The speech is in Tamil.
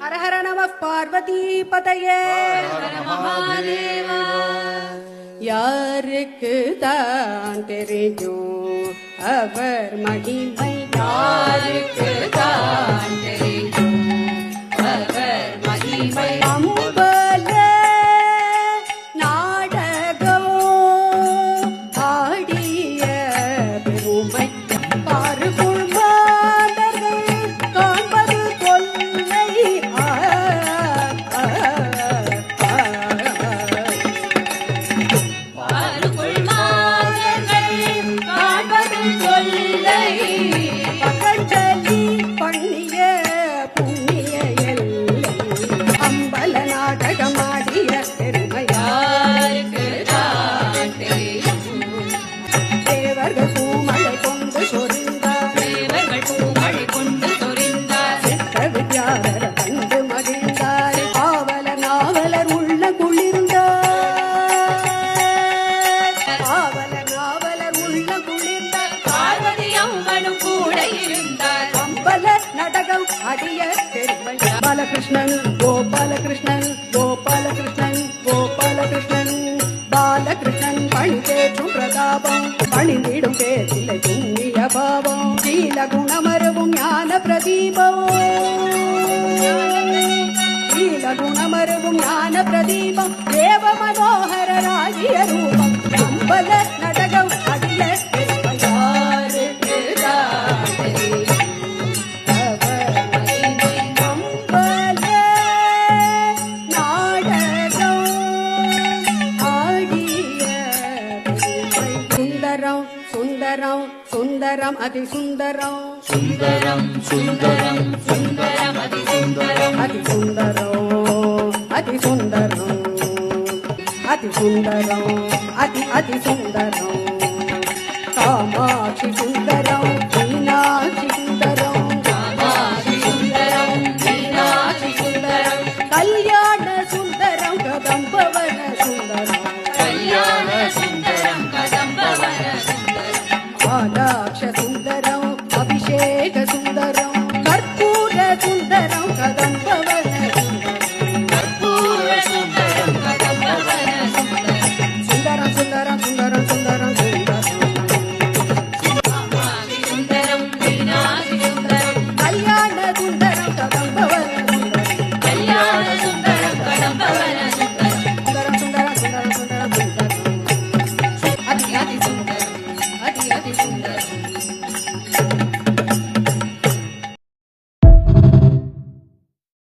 ஹர ஹர நம பார்வதி பதையே. யாருக்கு தான் தெரியும் அவர் மகிமை, யாருக்கு தான் தெரியும் அவர் மகிமை. அம்பல நாடகம் ஆடிய பெருமை பாருக்குள் மாந்தர்கள் காண்பது கொல்லை. பாருக்குள் மாந்தர்கள் காண்பது கொல்லை. பகஞ்சலி பண்ணிய புண்ணிய எல்லை அம்பல நாடகமாடிய பெருமையாருக்கு தான் தெரியும். தேவர்கள் பூமழை கொண்டு சொரிந்தார், தேவர்கள் பூமழை கொண்டு சொரிந்தார். சித்த வித்யாதர கண்டு மகிழ்ந்தார், ஆவலர் நாவலர் உள்ள குளிர்ந்தார். ஆவலர் நாவலர் உள்ள குளிர்ந்தார், பார்வதி அம்மனும் கூட இருந்தார். அம்பல நடகம் அடிய பெருமை. பாலகிருஷ்ணன் கோபாலகிருஷ்ணன், கோபாலகிருஷ்ணன் கோபாலகிருஷ்ணன். பாலகிருஷ்ணன் பணி தேற்றும் பிரதாபம், பணிந்திடும் பேச்சிலை புண்ணிய பாவம். சீல குணமரவும் ஞான பிரதீபம், சீல குணமரவும் ஞான பிரதீபம். தேவ மனோகர ராஜிய ரூபம் அம்பல நடகம் அடிய பெருமையாருக்கு தான் தெரியும் அவர் மகிமை. அம்பல நாடகம் ஆடிய பெருமை. சுந்தரம் சுந்தரம் சுந்தரம் அதி சுந்தரம், சுந்தரம் சுந்தரம் சுந்தரம் அதி சுந்தரம், அதி சுந்தரம் அதி சுந்தரம், அதி சுந்தரம் அதி அதி சுந்தரம். காமாட்சி சுந்தரம்